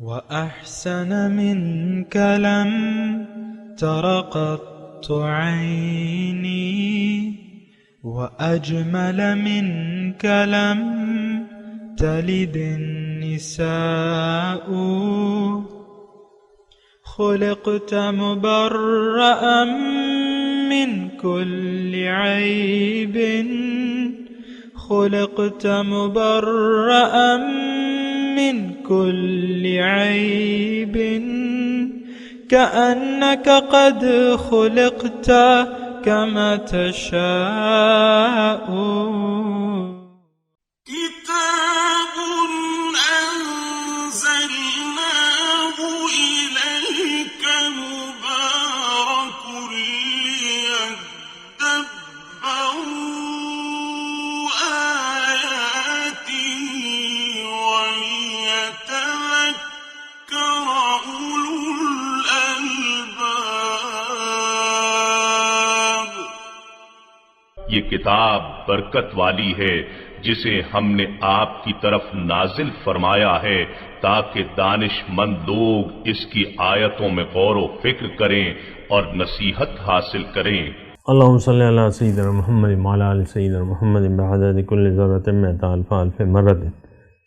وأحسن منك لم تر قط عيني وأجمل منك لم تلد النساء خلقت مبرأ من كل عيب خلقت مبرأ من كل عيب كأنك قد خلقت كما تشاء كتاب أنزلناه إليك مبارك ليدبروا آياته وليتذكر أولو الألباب۔ یہ کتاب برکت والی ہے جسے ہم نے آپ کی طرف نازل فرمایا ہے تاکہ دانش مند لوگ اس کی آیتوں میں غور و فکر کریں اور نصیحت حاصل کریں۔ اللہم صلی علی سیدنا محمد وعلی آل سیدنا محمد بعدد کل ذرۃ مئۃ الف الف مرۃ۔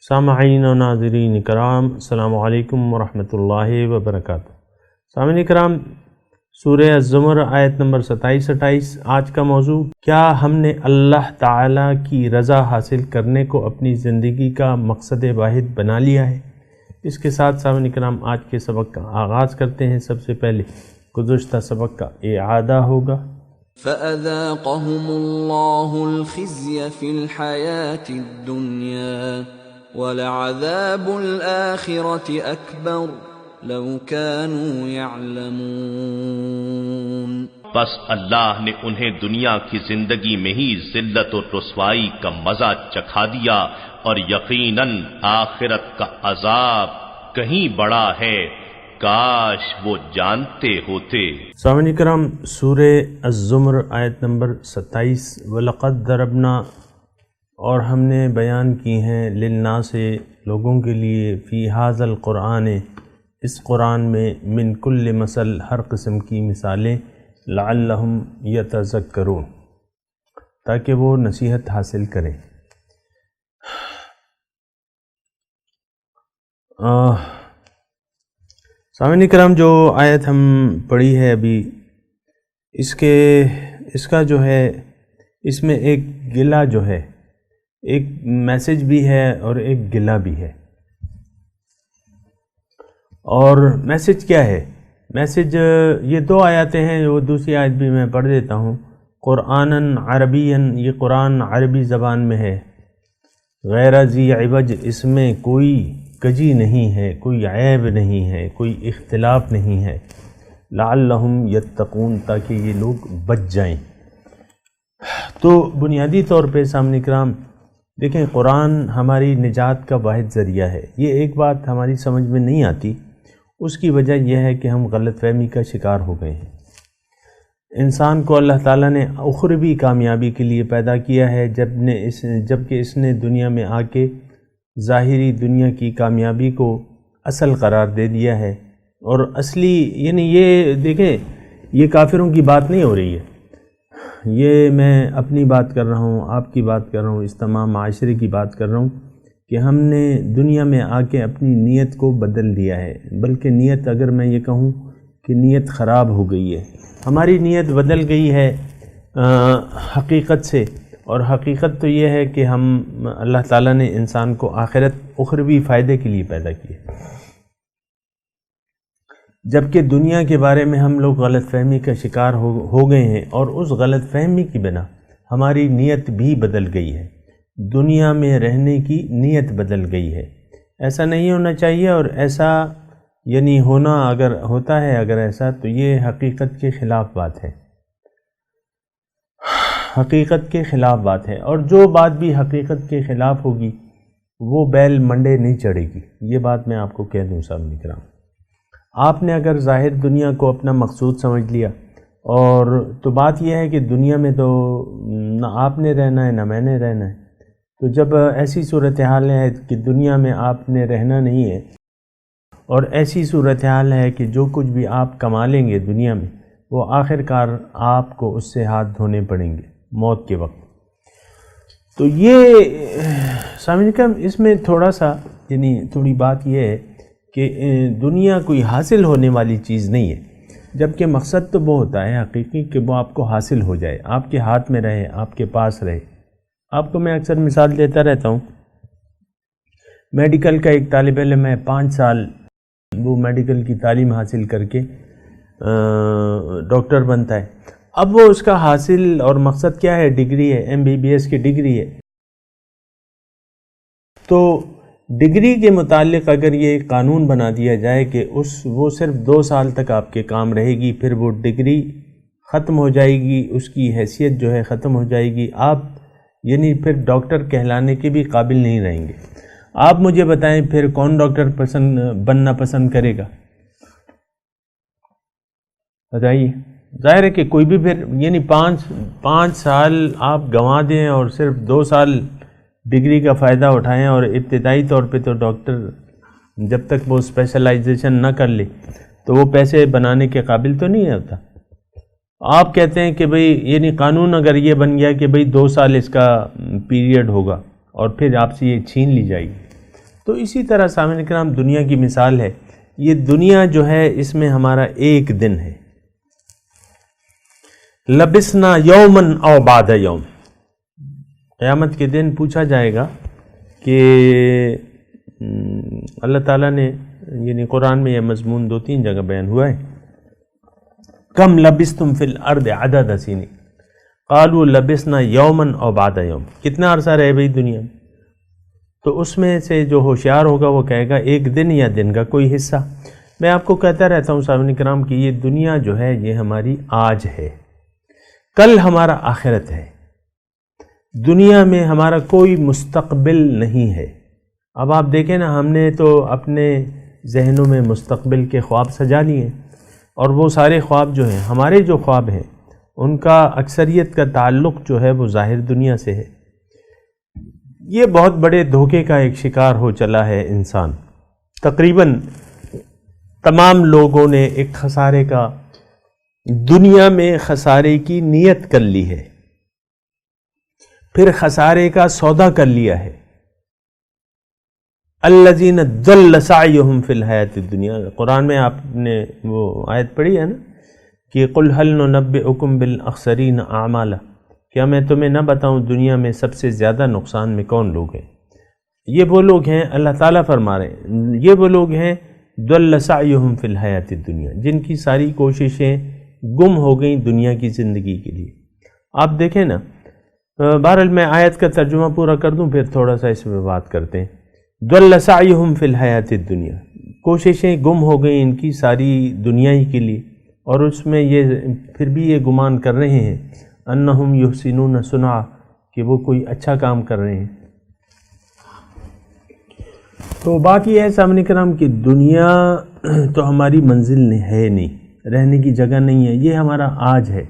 سامعین و ناظرین کرام، السلام علیکم ورحمۃ اللہ وبرکاتہ۔ سامعین کرام، سورہ الزمر آیت نمبر 27-28 آج کا موضوع، کیا ہم نے اللہ تعالیٰ کی رضا حاصل کرنے کو اپنی زندگی کا مقصد واحد بنا لیا ہے؟ اس کے ساتھ سامعین کرام آج کے سبق کا آغاز کرتے ہیں۔ سب سے پہلے گزشتہ سبق کا اعادہ ہوگا۔ فَأَذَاقَهُمُ اللَّهُ الْخِزْيَ فِي الْحَيَاةِ الدُّنْيَا وَلَعَذَابُ الْآخِرَةِ أَكْبَرُ لَوْ كَانُوا يَعْلَمُونَ۔ بس اللہ نے انہیں دنیا کی زندگی میں ہی ذلت و رسوائی کا مزہ چکھا دیا، اور یقیناً آخرت کا عذاب کہیں بڑا ہے، کاش وہ جانتے ہوتے۔ سامعین کرام، سورہ الزمر آیت نمبر 27 وَلَقَدْ ضَرَبْنَا، اور ہم نے بیان کی ہیں للناس لوگوں کے لیے، فی ھذا القرآن اس قرآن میں، من کل مثل ہر قسم کی مثالیں، لعلہم یتذکرون تاکہ وہ نصیحت حاصل کریں۔ سامعین کرام، جو آیت ہم پڑھی ہے ابھی، اس کا جو ہے، اس میں ایک گلہ جو ہے، ایک میسج بھی ہے اور ایک گلہ بھی ہے۔ اور میسج کیا ہے؟ میسج یہ دو آیاتیں ہیں، وہ دوسری آیت بھی میں پڑھ دیتا ہوں۔ قرآناً عربیاً، یہ قرآن عربی زبان میں ہے، غیر ذی عوج، اس میں کوئی کجی نہیں ہے، کوئی عیب نہیں ہے، کوئی اختلاف نہیں ہے، لعلہم یتقون تاکہ یہ لوگ بچ جائیں۔ تو بنیادی طور پہ سامعین کرام دیکھیں، قرآن ہماری نجات کا واحد ذریعہ ہے۔ یہ ایک بات ہماری سمجھ میں نہیں آتی، اس کی وجہ یہ ہے کہ ہم غلط فہمی کا شکار ہو گئے ہیں۔ انسان کو اللہ تعالیٰ نے اخروی کامیابی کے لیے پیدا کیا ہے، جبکہ اس نے دنیا میں آ کے ظاہری دنیا کی کامیابی کو اصل قرار دے دیا ہے۔ اور اصلی یعنی یہ دیکھیں، یہ کافروں کی بات نہیں ہو رہی ہے، یہ میں اپنی بات کر رہا ہوں، آپ کی بات کر رہا ہوں، اس تمام معاشرے کی بات کر رہا ہوں کہ ہم نے دنیا میں آ کے اپنی نیت کو بدل دیا ہے، بلکہ نیت، اگر میں یہ کہوں کہ نیت خراب ہو گئی ہے، ہماری نیت بدل گئی ہے حقیقت سے۔ اور حقیقت تو یہ ہے کہ ہم اللہ تعالیٰ نے انسان کو آخرت اخروی فائدے کے لیے پیدا کیے، جبکہ دنیا کے بارے میں ہم لوگ غلط فہمی کا شکار ہو گئے ہیں، اور اس غلط فہمی کی بنا ہماری نیت بھی بدل گئی ہے، دنیا میں رہنے کی نیت بدل گئی ہے۔ ایسا نہیں ہونا چاہیے، اور ایسا یعنی ہونا اگر ہوتا ہے، اگر ایسا، تو یہ حقیقت کے خلاف بات ہے، حقیقت کے خلاف بات ہے۔ اور جو بات بھی حقیقت کے خلاف ہوگی وہ بیل منڈے نہیں چڑھے گی، یہ بات میں آپ کو کہہ دوں سامنے کرام۔ آپ نے اگر ظاہر دنیا کو اپنا مقصود سمجھ لیا، اور تو بات یہ ہے کہ دنیا میں تو نہ آپ نے رہنا ہے نہ میں نے رہنا ہے، تو جب ایسی صورتحال ہے کہ دنیا میں آپ نے رہنا نہیں ہے اور ایسی صورتحال ہے کہ جو کچھ بھی آپ کما لیں گے دنیا میں وہ آخر کار آپ کو اس سے ہاتھ دھونے پڑیں گے موت کے وقت۔ تو یہ سامعین کرام اس میں تھوڑا سا تھوڑی بات یہ ہے کہ دنیا کوئی حاصل ہونے والی چیز نہیں ہے، جبکہ مقصد تو وہ ہوتا ہے حقیقی کہ وہ آپ کو حاصل ہو جائے، آپ کے ہاتھ میں رہے، آپ کے پاس رہے۔ آپ کو میں اکثر مثال دیتا رہتا ہوں، میڈیکل کا ایک طالب علم ہے، 5 سال وہ میڈیکل کی تعلیم حاصل کر کے ڈاکٹر بنتا ہے۔ اب وہ اس کا حاصل اور مقصد کیا ہے؟ ڈگری ہے، MBBS کی ڈگری ہے۔ تو ڈگری کے متعلق اگر یہ قانون بنا دیا جائے کہ وہ صرف 2 سال تک آپ کے کام رہے گی، پھر وہ ڈگری ختم ہو جائے گی، اس کی حیثیت جو ہے ختم ہو جائے گی، آپ پھر ڈاکٹر کہلانے کے بھی قابل نہیں رہیں گے۔ آپ مجھے بتائیں پھر کون ڈاکٹر بننا پسند کرے گا؟ بتائیے، ظاہر ہے کہ کوئی بھی پھر 5 سال آپ گنوا دیں اور صرف 2 سال ڈگری کا فائدہ اٹھائیں، اور ابتدائی طور پہ تو ڈاکٹر جب تک وہ اسپیشلائزیشن نہ کر لے تو وہ پیسے بنانے کے قابل تو نہیں ہوتا۔ آپ کہتے ہیں کہ بھئی قانون اگر یہ بن گیا کہ بھئی 2 سال اس کا پیریڈ ہوگا اور پھر آپ سے یہ چھین لی جائے گی۔ تو اسی طرح سامعین کرام دنیا کی مثال ہے، یہ دنیا جو ہے اس میں ہمارا ایک دن ہے، لبسنا یومن او بعد یوم۔ قیامت کے دن پوچھا جائے گا کہ اللہ تعالیٰ نے قرآن میں یہ مضمون 2-3 جگہ بیان ہوا ہے، کم لبستم فی الارض عدد سنین قالوا لبسنا یومن او بعد یوم، کتنا عرصہ رہے بھئی دنیا میں؟ تو اس میں سے جو ہوشیار ہوگا وہ کہے گا ایک دن یا دن کا کوئی حصہ۔ میں آپ کو کہتا رہتا ہوں سامعین کرام کہ یہ دنیا جو ہے یہ ہماری آج ہے، کل ہمارا آخرت ہے، دنیا میں ہمارا کوئی مستقبل نہیں ہے۔ اب آپ دیکھیں نا، ہم نے تو اپنے ذہنوں میں مستقبل کے خواب سجا لیے، اور وہ سارے خواب جو ہیں، ہمارے جو خواب ہیں، ان کا اکثریت کا تعلق جو ہے وہ ظاہر دنیا سے ہے۔ یہ بہت بڑے دھوکے کا ایک شکار ہو چلا ہے انسان۔ تقریباً تمام لوگوں نے ایک خسارے کا، دنیا میں خسارے کی نیت کر لی ہے، پھر خسارے کا سودا کر لیا ہے۔ الذین ضل سعیہم فی الحیاۃ الدنیا، قرآن میں آپ نے وہ آیت پڑھی ہے نا کہ قل هل ننبئکم بالاخسرین اعمالا، کیا میں تمہیں نہ بتاؤں دنیا میں سب سے زیادہ نقصان میں کون لوگ ہیں؟ یہ وہ لوگ ہیں، اللہ تعالیٰ فرما رہے ہیں، یہ وہ لوگ ہیں ضل سعیہم فی الحیاۃ الدنیا، جن کی ساری کوششیں گم ہو گئیں دنیا کی زندگی کے لیے۔ آپ دیکھیں نا، بہرحال میں آیت کا ترجمہ پورا کر دوں پھر تھوڑا سا اس پہ بات کرتے ہیں۔ ضل سعیہم فی الحیاۃ الدنیا، کوششیں گم ہو گئیں ان کی ساری دنیا ہی کے لیے، اور اس میں یہ پھر بھی یہ گمان کر رہے ہیں انہم یحسنون صنعا، کہ وہ کوئی اچھا کام کر رہے ہیں۔ تو بات یہ ہے سامنے کرام کہ دنیا تو ہماری منزل ہے نہیں، رہنے کی جگہ نہیں ہے، یہ ہمارا آج ہے۔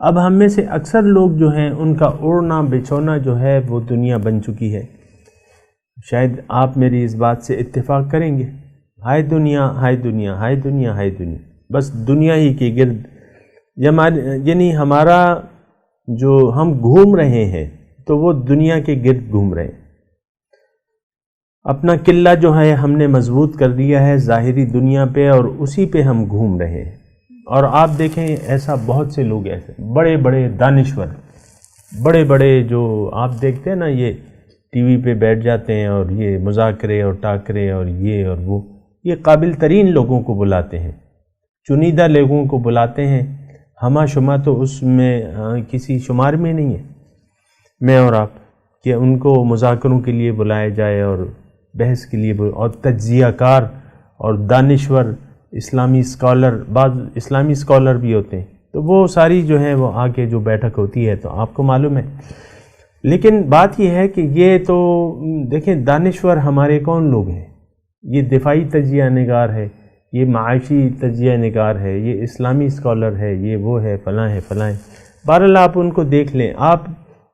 اب ہم میں سے اکثر لوگ جو ہیں ان کا اوڑھنا بچھونا جو ہے وہ دنیا بن چکی ہے۔ شاید آپ میری اس بات سے اتفاق کریں گے، ہائے دنیا ہائے دنیا ہائے دنیا ہائے دنیا، بس دنیا ہی کے گرد، ہمارا جو ہم گھوم رہے ہیں تو وہ دنیا کے گرد گھوم رہے ہیں۔ اپنا قلعہ جو ہے ہم نے مضبوط کر دیا ہے ظاہری دنیا پہ، اور اسی پہ ہم گھوم رہے ہیں۔ اور آپ دیکھیں ایسا بہت سے لوگ ایسے بڑے بڑے دانشور، بڑے بڑے جو آپ دیکھتے ہیں نا، یہ ٹی وی پہ بیٹھ جاتے ہیں اور یہ مذاکرے اور ٹاکرے اور یہ اور وہ، یہ قابل ترین لوگوں کو بلاتے ہیں، چنیدہ لوگوں کو بلاتے ہیں، ہمہ شمہ تو اس میں کسی شمار میں نہیں ہے، میں اور آپ، کہ ان کو مذاکروں کے لیے بلایا جائے اور بحث کے لیے، اور تجزیہ کار اور دانشور اسلامی اسکالر، بعض اسلامی اسکالر بھی ہوتے ہیں، تو وہ ساری جو ہے وہ آ کے جو بیٹھک ہوتی ہے تو آپ کو معلوم ہے۔ لیکن بات یہ ہے کہ یہ تو دیکھیں دانشور ہمارے کون لوگ ہیں؟ یہ دفاعی تجزیہ نگار ہے، یہ معاشی تجزیہ نگار ہے، یہ اسلامی اسکالر ہے، یہ وہ ہے، فلاں ہے فلاں ہے۔ بہرحال آپ ان کو دیکھ لیں، آپ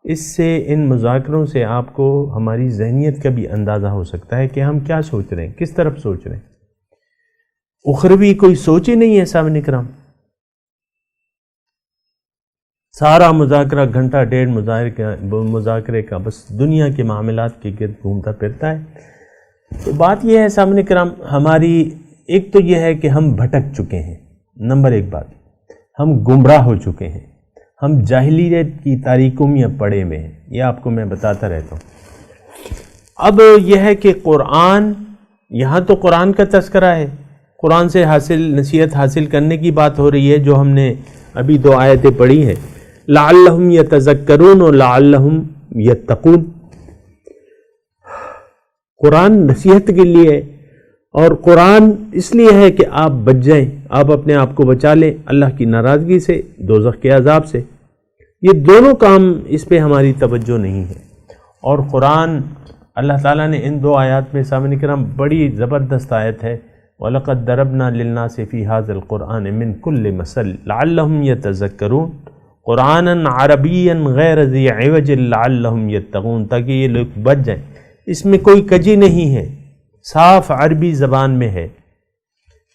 اس سے، ان مذاکروں سے آپ کو ہماری ذہنیت کا بھی اندازہ ہو سکتا ہے کہ ہم کیا سوچ رہے ہیں، کس طرف سوچ رہے ہیں۔ اخروی کوئی سوچ ہی نہیں ہے سامنے کرام. سارا مذاکرہ گھنٹہ ڈیڑھ مذاکرے کا بس دنیا کے معاملات کے گرد گھومتا پھرتا ہے. تو بات یہ ہے سامنے کرام، ہماری ایک تو یہ ہے کہ ہم بھٹک چکے ہیں. نمبر ایک بات، ہم گمراہ ہو چکے ہیں، ہم جاہلیت کی تاریکوں میں پڑے ہوئے ہیں. یہ آپ کو میں بتاتا رہتا ہوں. اب یہ ہے کہ قرآن، یہاں تو قرآن کا تذکرہ ہے، قرآن سے نصیحت حاصل کرنے کی بات ہو رہی ہے، جو ہم نے ابھی 2 آیتیں پڑھی ہیں، لعلہم یتذکرون و لعلہم یتقون. قرآن نصیحت کے لیے ہے، اور قرآن اس لیے ہے کہ آپ بچ جائیں، آپ اپنے آپ کو بچا لیں اللہ کی ناراضگی سے، دوزخ کے عذاب سے. یہ دونوں کام اس پہ ہماری توجہ نہیں ہے. اور قرآن اللہ تعالیٰ نے ان 2 آیات میں سامنے کرام بڑی زبردست آیت ہے، وَلَقَدْ دَرَبْنَا لِلنَّاسِ فِي هَذَا الْقُرْآنِ مِنْ كُلِّ مَثَلٍ لَعَلَّهُمْ يَتَذَكَّرُونَ قُرْآنًا عَرَبِيًّا غَيْرَ ذِي عِوَجٍ لَعَلَّهُمْ يَتَّقُونَ، تاکہ یہ لوگ بچ جائیں. اس میں کوئی کجی نہیں ہے، صاف عربی زبان میں ہے.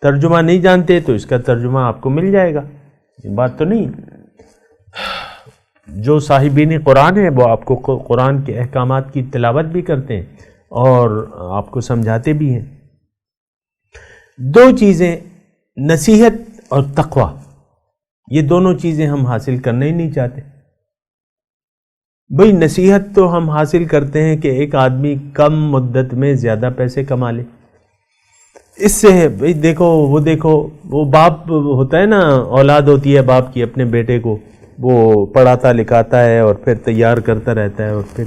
ترجمہ نہیں جانتے تو اس کا ترجمہ آپ کو مل جائے گا، یہ بات تو نہیں. جو صاحبین قرآن ہیں وہ آپ کو قرآن کے احکامات کی تلاوت بھی کرتے ہیں اور آپ کو سمجھاتے بھی ہیں. 2 چیزیں، نصیحت اور تقوی، یہ دونوں چیزیں ہم حاصل کرنا ہی نہیں چاہتے. بھئی نصیحت تو ہم حاصل کرتے ہیں کہ ایک آدمی کم مدت میں زیادہ پیسے کما لے. اس سے ہے بھئی دیکھو وہ باپ ہوتا ہے نا، اولاد ہوتی ہے باپ کی اپنے بیٹے کو، وہ پڑھاتا لکھاتا ہے اور پھر تیار کرتا رہتا ہے، اور پھر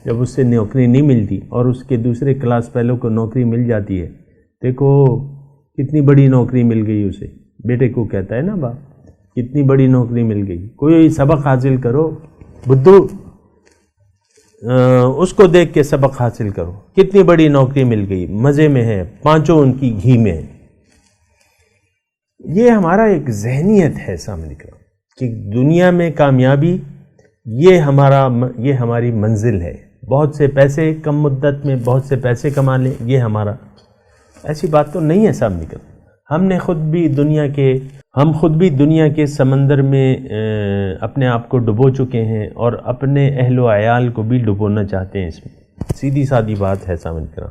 جب اس سے نوکری نہیں ملتی اور اس کے دوسرے کلاس فیلو کو نوکری مل جاتی ہے، دیکھو کتنی بڑی نوکری مل گئی اسے. بیٹے کو کہتا ہے نا باپ، کتنی بڑی نوکری مل گئی، کوئی سبق حاصل کرو بدھو، اس کو دیکھ کے سبق حاصل کرو، کتنی بڑی نوکری مل گئی، مزے میں ہے، 5 ان کی گھی میں ہے. یہ ہمارا ایک ذہنیت ہے سامنے کا کہ دنیا میں کامیابی یہ ہماری منزل ہے. بہت سے پیسے کم مدت میں بہت سے پیسے کما لیں، یہ ہمارا، ایسی بات تو نہیں ہے سامنے کا. ہم خود بھی دنیا کے سمندر میں اپنے آپ کو ڈبو چکے ہیں اور اپنے اہل و عیال کو بھی ڈبونا چاہتے ہیں. اس میں سیدھی سادی بات ہے سامنے کا.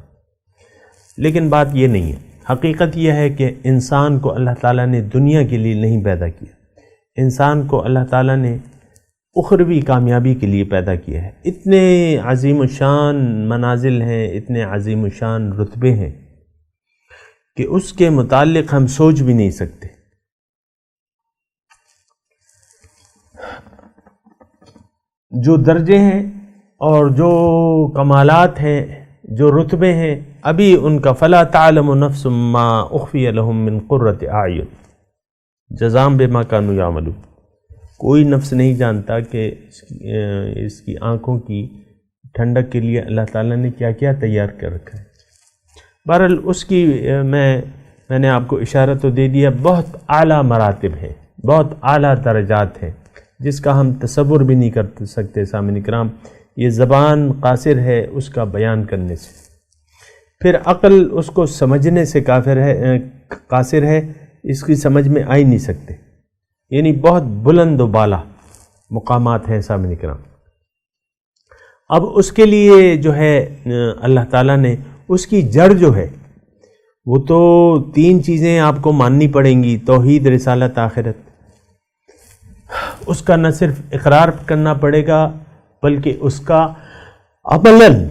لیکن بات یہ نہیں ہے. حقیقت یہ ہے کہ انسان کو اللہ تعالیٰ نے دنیا کے لیے نہیں پیدا کیا، انسان کو اللہ تعالیٰ نے اخروی کامیابی کے لیے پیدا کیا ہے. اتنے عظیم الشان منازل ہیں، اتنے عظیم الشان رتبے ہیں کہ اس کے متعلق ہم سوچ بھی نہیں سکتے. جو درجے ہیں اور جو کمالات ہیں، جو رتبے ہیں، ابھی ان کا فلا تعلم نفس ما اخفی لهم من قرۃ اعین جزاء بما كانوا یعملون. کوئی نفس نہیں جانتا کہ اس کی آنکھوں کی ٹھنڈک کے لیے اللہ تعالیٰ نے کیا کیا تیار کر رکھا ہے. بہرحال اس کی میں نے آپ کو اشارہ تو دے دیا. بہت اعلیٰ مراتب ہیں، بہت اعلیٰ درجات ہیں جس کا ہم تصور بھی نہیں کر سکتے سامعین کرام. یہ زبان قاصر ہے اس کا بیان کرنے سے، پھر عقل اس کو سمجھنے سے قاصر ہے، اس کی سمجھ میں آ ہی نہیں سکتے. یعنی بہت بلند و بالا مقامات ہیں سامعین کرام. اب اس کے لیے جو ہے اللہ تعالیٰ نے اس کی جڑ جو ہے وہ تو 3 چیزیں آپ کو ماننی پڑیں گی: توحید، رسالت، آخرت. اس کا نہ صرف اقرار کرنا پڑے گا بلکہ اس کا عملاً،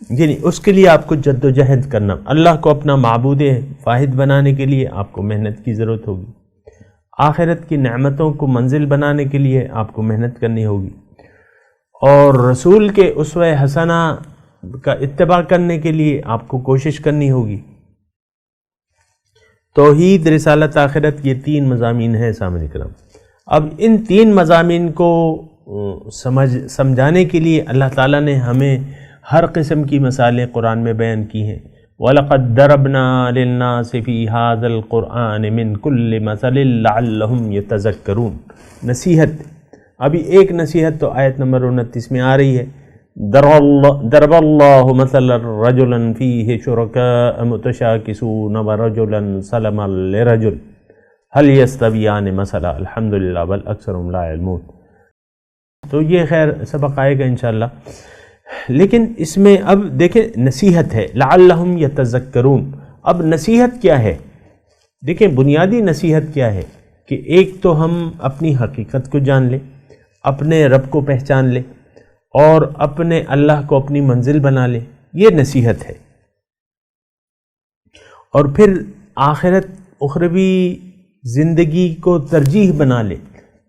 یعنی اس کے لیے آپ کو جد و جہد کرنا. اللہ کو اپنا معبود واحد بنانے کے لیے آپ کو محنت کی ضرورت ہوگی. آخرت کی نعمتوں کو منزل بنانے کے لیے آپ کو محنت کرنی ہوگی، اور رسول کے اسوہ حسنہ کا اتباع کرنے کے لیے آپ کو کوشش کرنی ہوگی. توحید، رسالت، آخرت، یہ 3 مضامین ہیں سامعین کرام. اب ان 3 مضامین کو سمجھانے کے لیے اللہ تعالیٰ نے ہمیں ہر قسم کی مثالیں قرآن میں بیان کی ہیں. وَلَقَدْ دَرَبْنَا لِلنَّاسِ فِي هَذَا الْقُرْآنِ مِنْ كُلِّ مَثَلٍ لَعَلَّهُمْ يَتَذَكَّرُونَ. نصیحت، ابھی ایک نصیحت تو آیت نمبر 29 میں آ رہی ہے. ضرب اللہ مثلا رجلا فیہ شرکاء متشاکسون ورجلا سلما لرجل هل یستویان مثلا الحمدللہ بل اکثرهم لا علمون. تو یہ خیر سبق آئے گا انشاءاللہ. لیکن اس میں اب دیکھیں نصیحت ہے لعلہم یتذکرون. اب نصیحت کیا ہے؟ دیکھیں بنیادی نصیحت کیا ہے کہ ایک تو ہم اپنی حقیقت کو جان لیں، اپنے رب کو پہچان لیں اور اپنے اللہ کو اپنی منزل بنا لیں. یہ نصیحت ہے. اور پھر آخرت اخروی زندگی کو ترجیح بنا لیں،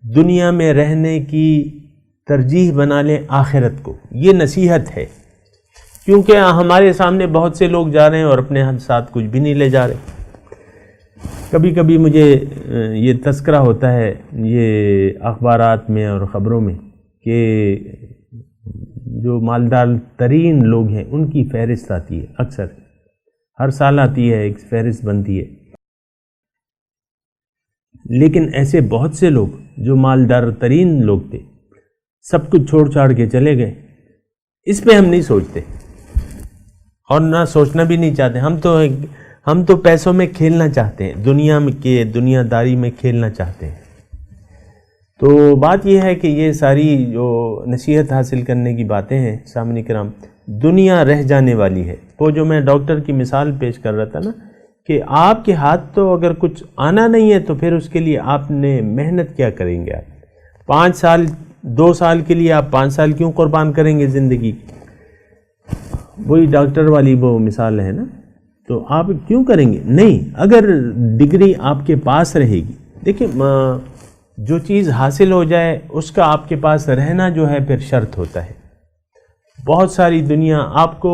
دنیا میں رہنے کی ترجیح بنا لیں آخرت کو. یہ نصیحت ہے. کیونکہ ہمارے سامنے بہت سے لوگ جا رہے ہیں اور اپنے ساتھ کچھ بھی نہیں لے جا رہے. کبھی کبھی مجھے یہ تذکرہ ہوتا ہے یہ اخبارات میں اور خبروں میں کہ جو مالدار ترین لوگ ہیں ان کی فہرست آتی ہے. اکثر ہر سال آتی ہے، ایک فہرست بنتی ہے. لیکن ایسے بہت سے لوگ جو مالدار ترین لوگ تھے سب کچھ چھوڑ چھاڑ کے چلے گئے. اس پہ ہم نہیں سوچتے اور نہ سوچنا بھی نہیں چاہتے. ہم تو پیسوں میں کھیلنا چاہتے ہیں، دنیا داری میں کھیلنا چاہتے ہیں. تو بات یہ ہے کہ یہ ساری جو نصیحت حاصل کرنے کی باتیں ہیں سامعین کرام، دنیا رہ جانے والی ہے. وہ جو میں ڈاکٹر کی مثال پیش کر رہا تھا نا کہ آپ کے ہاتھ تو اگر کچھ آنا نہیں ہے تو پھر اس کے لیے آپ نے محنت کیا کریں گے؟ آپ 5 سال 2 سال کے لیے آپ 5 سال کیوں قربان کریں گے زندگی؟ وہی ڈاکٹر والی وہ مثال ہے نا. تو آپ کیوں کریں گے؟ نہیں، اگر ڈگری آپ کے پاس رہے گی. دیکھیں جو چیز حاصل ہو جائے اس کا آپ کے پاس رہنا جو ہے پھر شرط ہوتا ہے. بہت ساری دنیا آپ کو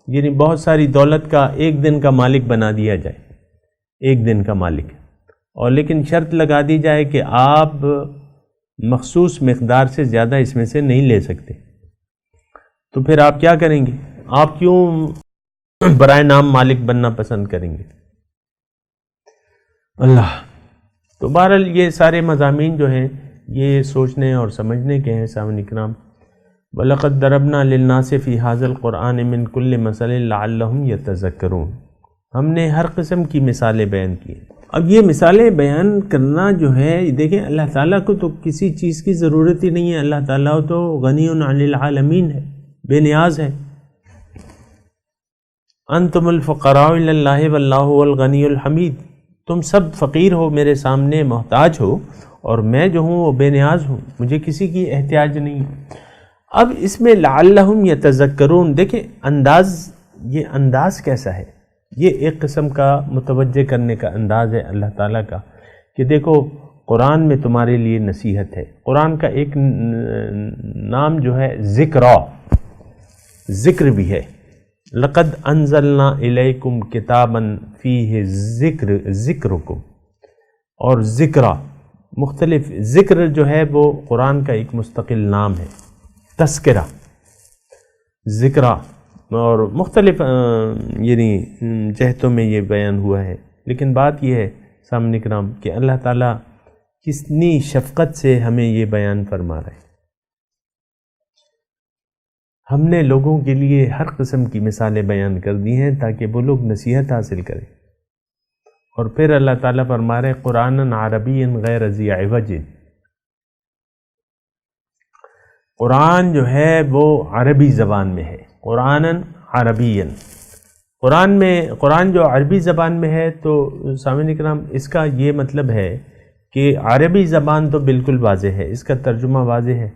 یعنی بہت ساری دولت کا ایک دن کا مالک بنا دیا جائے، ایک دن کا مالک، اور لیکن شرط لگا دی جائے کہ آپ مخصوص مقدار سے زیادہ اس میں سے نہیں لے سکتے. تو پھر آپ کیا کریں گے؟ آپ کیوں برائے نام مالک بننا پسند کریں گے؟ اللہ. تو بہرحال یہ سارے مضامین جو ہیں یہ سوچنے اور سمجھنے کے ہیں سامعین کرام. وَلَقَدْ ضَرَبْنَا لِلنَّاسِ فِي هَذَا الْقُرْآنِ مِنْ كُلِّ مَثَلٍ لَعَلَّهُمْ يَتَذَكَّرُونَ. ہم نے ہر قسم کی مثالیں بیان کی. اب یہ مثالیں بیان کرنا جو ہے دیکھیں اللہ تعالیٰ کو تو کسی چیز کی ضرورت ہی نہیں ہے. اللہ تعالیٰ تو غنی عن العالمین ہے، بے نیاز ہے. انتم الفقراء الی اللہ واللہ هو الغنی الحمید. تم سب فقیر ہو، میرے سامنے محتاج ہو، اور میں جو ہوں وہ بے نیاز ہوں، مجھے کسی کی احتیاج نہیں. اب اس میں لعلہم یتذکرون، دیکھیں یہ انداز کیسا ہے. یہ ایک قسم کا متوجہ کرنے کا انداز ہے اللہ تعالیٰ کا کہ دیکھو قرآن میں تمہارے لیے نصیحت ہے. قرآن کا ایک نام جو ہے ذکر بھی ہے. لقد انزلنا الیکم کتابا فیہ ذکرکم. اور ذکرہ مختلف، ذکر جو ہے وہ قرآن کا ایک مستقل نام ہے. تذکرہ، ذکرہ، اور مختلف یعنی جہتوں میں یہ بیان ہوا ہے. لیکن بات یہ ہے سامعین کرام کہ اللہ تعالیٰ کتنی شفقت سے ہمیں یہ بیان فرما رہا ہے. ہم نے لوگوں کے لیے ہر قسم کی مثالیں بیان کر دی ہیں تاکہ وہ لوگ نصیحت حاصل کریں. اور پھر اللہ تعالیٰ فرما رہے قرآن عربی غیر ذی عوج. قرآن جو ہے وہ عربی زبان میں ہے. قرآن عربی، قرآن جو عربی زبان میں ہے تو سامعین کرام اس کا یہ مطلب ہے کہ عربی زبان تو بالکل واضح ہے، اس کا ترجمہ واضح ہے.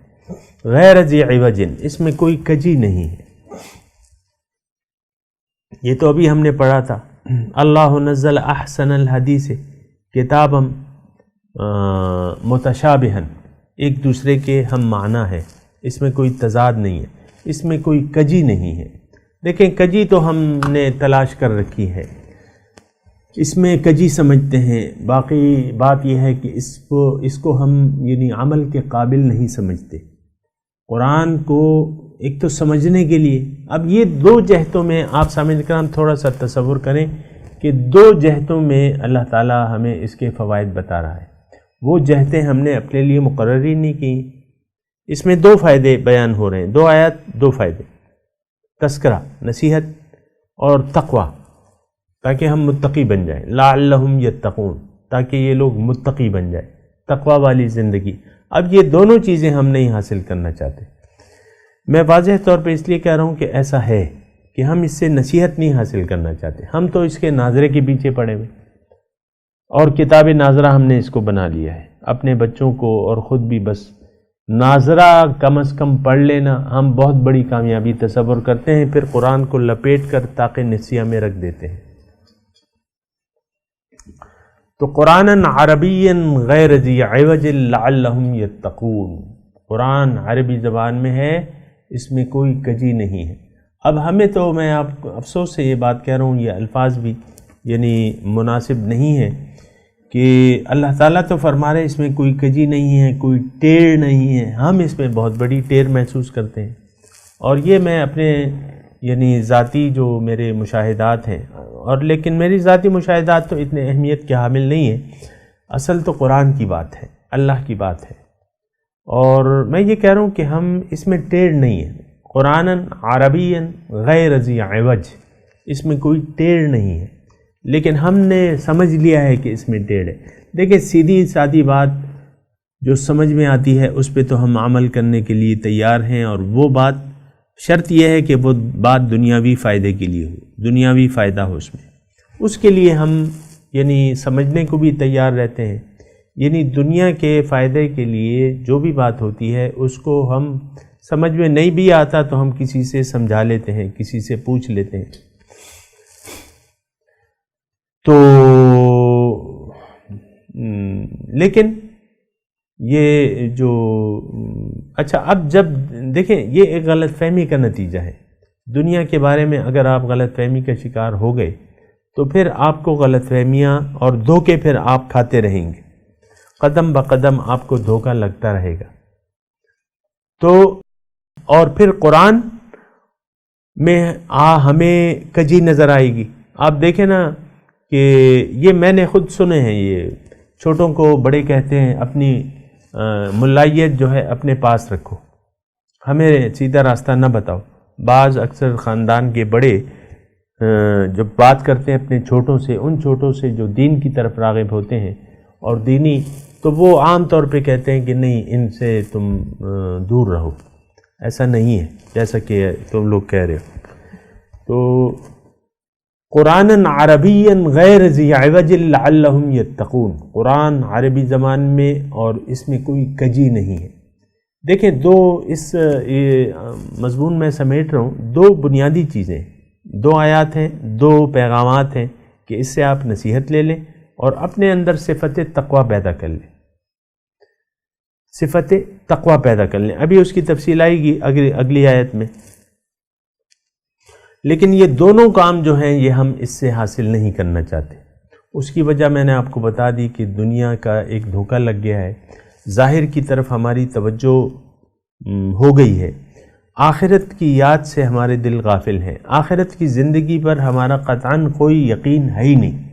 غیر ذی عوج، اس میں کوئی کجی نہیں ہے. یہ تو ابھی ہم نے پڑھا تھا اللہ نزل احسن الحدیث کتابا متشابہا، ایک دوسرے کے ہم معنی ہے، اس میں کوئی تضاد نہیں ہے، اس میں کوئی کجی نہیں ہے. دیکھیں کجی تو ہم نے تلاش کر رکھی ہے، اس میں کجی سمجھتے ہیں. باقی بات یہ ہے کہ اس کو ہم یعنی عمل کے قابل نہیں سمجھتے. قرآن کو ایک تو سمجھنے کے لیے، اب یہ 2 جہتوں میں آپ سامعین کرام تھوڑا سا تصور کریں کہ 2 جہتوں میں اللہ تعالیٰ ہمیں اس کے فوائد بتا رہا ہے. وہ جہتیں ہم نے اپنے لیے مقرر ہی نہیں کی. اس میں 2 فائدے بیان ہو رہے ہیں، 2 آیات 2 فائدے، تذکرہ، نصیحت اور تقوی، تاکہ ہم متقی بن جائیں، لعلہم یتقون، تاکہ یہ لوگ متقی بن جائیں، تقوی والی زندگی۔ اب یہ دونوں چیزیں ہم نہیں حاصل کرنا چاہتے۔ میں واضح طور پہ اس لیے کہہ رہا ہوں کہ ایسا ہے کہ ہم اس سے نصیحت نہیں حاصل کرنا چاہتے، ہم تو اس کے ناظرے کے پیچھے پڑے ہوئے، اور کتاب ناظرہ ہم نے اس کو بنا لیا ہے، اپنے بچوں کو اور خود بھی بس ناظرہ کم از کم پڑھ لینا ہم بہت بڑی کامیابی تصور کرتے ہیں، پھر قرآن کو لپیٹ کر طاق نسیہ میں رکھ دیتے ہیں۔ تو قرآن عربی غیر ذی عوج لعلہم یتقون، قرآن عربی زبان میں ہے، اس میں کوئی کجی نہیں ہے۔ اب ہمیں تو، میں آپ کو افسوس سے یہ بات کہہ رہا ہوں، یہ الفاظ بھی یعنی مناسب نہیں ہے کہ اللہ تعالیٰ تو فرما رہے اس میں کوئی کجی نہیں ہے، کوئی ٹیڑھ نہیں ہے، ہم اس میں بہت بڑی ٹیڑھ محسوس کرتے ہیں، اور یہ میں اپنے یعنی ذاتی جو میرے مشاہدات ہیں، اور لیکن میری ذاتی مشاہدات تو اتنے اہمیت کے حامل نہیں ہیں، اصل تو قرآن کی بات ہے، اللہ کی بات ہے، اور میں یہ کہہ رہا ہوں کہ ہم اس میں ٹیڑھ نہیں ہیں، قرآن عربی غیر ذی عوج، اس میں کوئی ٹیڑھ نہیں ہے، لیکن ہم نے سمجھ لیا ہے کہ اس میں ٹیڑھ ہے۔ دیکھیں سیدھی سادی بات جو سمجھ میں آتی ہے اس پہ تو ہم عمل کرنے کے لیے تیار ہیں، اور وہ بات شرط یہ ہے کہ وہ بات دنیاوی فائدے کے لیے ہو، دنیاوی فائدہ ہو اس میں، اس کے لیے ہم یعنی سمجھنے کو بھی تیار رہتے ہیں، یعنی دنیا کے فائدے کے لیے جو بھی بات ہوتی ہے اس کو ہم سمجھ میں نہیں بھی آتا تو ہم کسی سے سمجھا لیتے ہیں، کسی سے پوچھ لیتے ہیں۔ تو لیکن یہ جو اچھا، اب جب دیکھیں یہ ایک غلط فہمی کا نتیجہ ہے، دنیا کے بارے میں اگر آپ غلط فہمی کا شکار ہو گئے تو پھر آپ کو غلط فہمیاں اور دھوکے پھر آپ کھاتے رہیں گے، قدم بقدم آپ کو دھوکہ لگتا رہے گا۔ تو اور پھر قرآن میں ہمیں کجی نظر آئے گی۔ آپ دیکھیں نا کہ یہ میں نے خود سنے ہیں، یہ چھوٹوں کو بڑے کہتے ہیں اپنی ملائیت جو ہے اپنے پاس رکھو، ہمیں سیدھا راستہ نہ بتاؤ۔ بعض اکثر خاندان کے بڑے جب بات کرتے ہیں اپنے چھوٹوں سے، ان چھوٹوں سے جو دین کی طرف راغب ہوتے ہیں اور دینی، تو وہ عام طور پہ کہتے ہیں کہ نہیں ان سے تم دور رہو، ایسا نہیں ہے جیسا کہ تم لوگ کہہ رہے ہو۔ تو قرآن عربی غیر ذی عوج لعلہم یتقون، قرآن عربی زبان میں اور اس میں کوئی کجی نہیں ہے۔ دیکھیں اس مضمون میں سمیٹ رہا ہوں، 2 بنیادی چیزیں، 2 آیات ہیں، 2 پیغامات ہیں کہ اس سے آپ نصیحت لے لیں اور اپنے اندر صفت تقوی پیدا کر لیں، صفت تقوی پیدا کر لیں۔ ابھی اس کی تفصیل آئے گی اگلی آیت میں، لیکن یہ دونوں کام جو ہیں یہ ہم اس سے حاصل نہیں کرنا چاہتے۔ اس کی وجہ میں نے آپ کو بتا دی کہ دنیا کا ایک دھوکہ لگ گیا ہے، ظاہر کی طرف ہماری توجہ ہو گئی ہے، آخرت کی یاد سے ہمارے دل غافل ہیں، آخرت کی زندگی پر ہمارا قطعاً کوئی یقین ہے ہی نہیں۔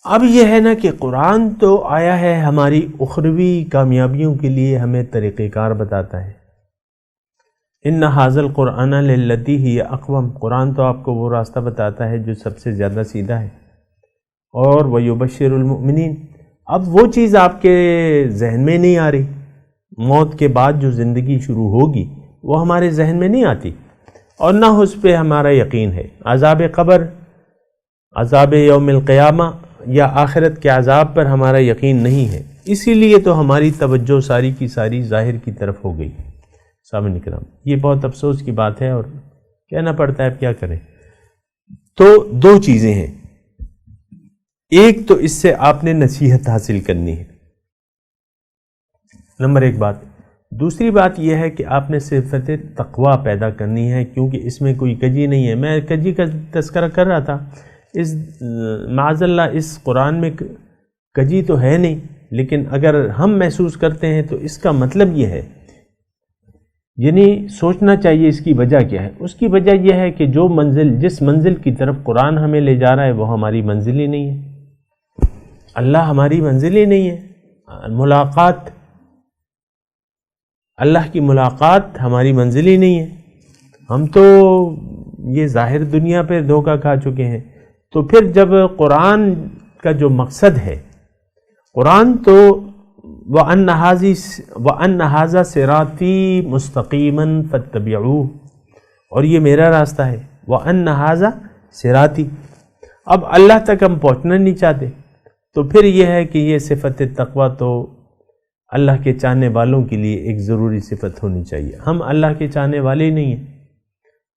اب یہ ہے نا کہ قرآن تو آیا ہے ہماری اخروی کامیابیوں کے لیے، ہمیں طریقہ کار بتاتا ہے۔ ان ھذا القرآن للتی ہی اقوم، قرآن تو آپ کو وہ راستہ بتاتا ہے جو سب سے زیادہ سیدھا ہے۔ اور ویبشر المؤمنین، اب وہ چیز آپ کے ذہن میں نہیں آ رہی، موت کے بعد جو زندگی شروع ہوگی وہ ہمارے ذہن میں نہیں آتی، اور نہ اس پہ ہمارا یقین ہے۔ عذاب قبر، عذاب یوم القیامہ یا آخرت کے عذاب پر ہمارا یقین نہیں ہے، اسی لیے تو ہماری توجہ ساری کی ساری ظاہر کی طرف ہو گئی۔ سامعین کرام، یہ بہت افسوس کی بات ہے اور کہنا پڑتا ہے، اب کیا کریں۔ تو 2 چیزیں ہیں، ایک تو اس سے آپ نے نصیحت حاصل کرنی ہے، نمبر 1 بات۔ دوسری بات یہ ہے کہ آپ نے صفت تقوی پیدا کرنی ہے، کیونکہ اس میں کوئی کجی نہیں ہے۔ میں کجی کا تذکرہ کر رہا تھا، معاذ اللہ اس قرآن میں کجی تو ہے نہیں، لیکن اگر ہم محسوس کرتے ہیں تو اس کا مطلب یہ ہے، یعنی سوچنا چاہیے اس کی وجہ کیا ہے۔ اس کی وجہ یہ ہے کہ جس منزل کی طرف قرآن ہمیں لے جا رہا ہے وہ ہماری منزل ہی نہیں ہے، اللہ ہماری منزل ہی نہیں ہے۔ ملاقات اللہ کی ملاقات ہماری منزل ہی نہیں ہے، ہم تو یہ ظاہر دنیا پہ دھوکہ کھا چکے ہیں۔ تو پھر جب قرآن کا جو مقصد ہے، قرآن تو وَأَنَّ هَذَا صِرَاطِي مُسْتَقِيمًا فَاتَّبِعُوهُ، اور یہ میرا راستہ ہے، وَأَنَّ هَذَا صِرَاطِي۔ اب اللہ تک ہم پہنچنا نہیں چاہتے، تو پھر یہ ہے کہ یہ صفت تقویٰ تو اللہ کے چاہنے والوں کے لیے ایک ضروری صفت ہونی چاہیے۔ ہم اللہ کے چاہنے والے ہی نہیں ہیں،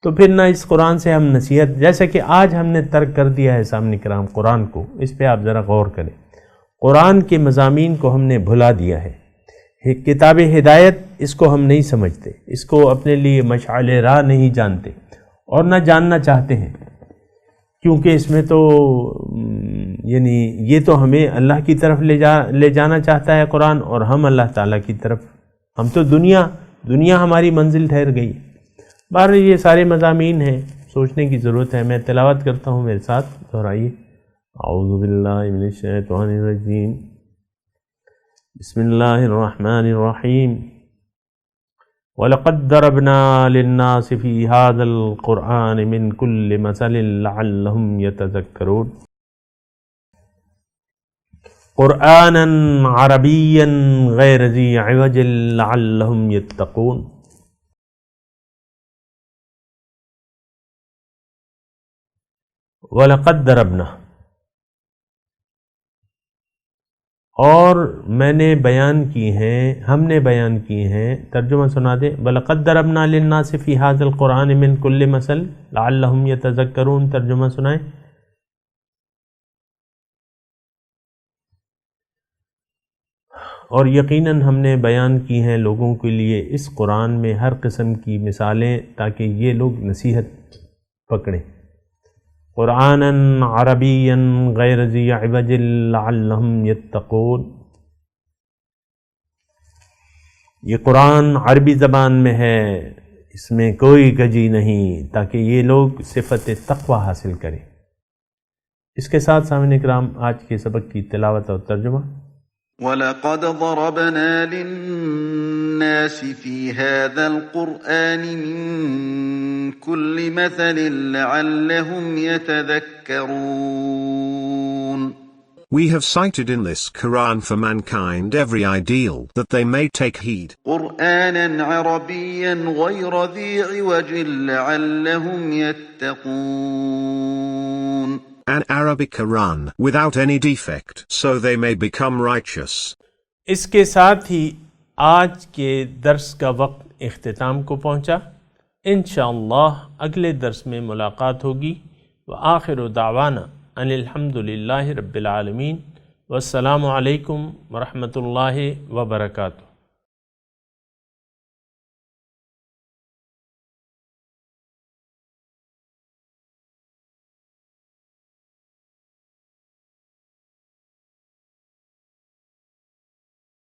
تو پھر نہ اس قرآن سے ہم نصیحت، جیسا کہ آج ہم نے ترک کر دیا ہے سامنے کرام قرآن کو، اس پہ آپ ذرا غور کریں، قرآن کے مضامین کو ہم نے بھلا دیا ہے، کتاب ہدایت اس کو ہم نہیں سمجھتے، اس کو اپنے لیے مشعل راہ نہیں جانتے اور نہ جاننا چاہتے ہیں، کیونکہ اس میں تو یعنی یہ تو ہمیں اللہ کی طرف لے جانا چاہتا ہے قرآن، اور ہم اللہ تعالیٰ کی طرف، ہم تو دنیا ہماری منزل ٹھہر گئی۔ بہرحال یہ سارے مضامین ہیں، سوچنے کی ضرورت ہے۔ میں تلاوت کرتا ہوں، میرے ساتھ دہرائیے۔ اعوذ باللہ من الشیطان الرجیم، بسم اللہ الرحمن الرحیم، وَلَقَدْ ضَرَبْنَا لِلنَّاسِ فِي هَذَا الْقُرْآنِ مِنْ كُلِّ مَثَلٍ لَعَلَّهُمْ يَتَذَكَّرُونَ قُرْآنًا عَرَبِيًّا غَيْرَ ذِي عِوَجٍ لَعَلَّهُمْ يَتَّقُونَ۔ وَلَقَدْ ضَرَبْنَا، اور میں نے بیان کی ہیں، ہم نے بیان کی ہیں، ترجمہ سنا دیں۔ وَلَقَدْ ضَرَبْنَا لِلنَّاسِ فِي هَذَا الْقُرْآنِ مِنْ كُلِّ مَثَلٍ لَعَلَّهُمْ يَتَذَكَّرُونَ، ترجمہ سنائیں۔ اور یقیناً ہم نے بیان کی ہیں لوگوں کے لیے اس قرآن میں ہر قسم کی مثالیں، تاکہ یہ لوگ نصیحت پکڑیں۔ قرآنًا عربیًا غیر ذی عوج لعلہم یتقون، یہ قرآن عربی زبان میں ہے، اس میں کوئی کجی نہیں، تاکہ یہ لوگ صفت تقوی حاصل کریں۔ اس کے ساتھ سامعین کرام آج کے سبق کی تلاوت اور ترجمہ۔ وَلَقَدْ ضَرَبْنَا لِلنَّاسِ فِي هَذَا الْقُرْآنِ مِنْ كُلِّ مَثَلٍ لَعَلَّهُمْ يَتَذَكَّرُونَ We have cited in this Quran for mankind every ideal that they may take heed. قُرْآنًا عَرَبِيًّا غَيْرَ ذِي عِوَجٍ لَعَلَّهُمْ يَتَّقُونَ An Arabic Quran without any defect, so they may become righteous. اس کے ساتھ ہی آج کے درس کا وقت اختتام کو پہنچا۔ انشاءاللہ اگلے درس میں ملاقات ہوگی۔ وآخر دعوانا ان الحمد للہ رب العالمین، والسلام علیکم ورحمۃ اللہ وبرکاتہ۔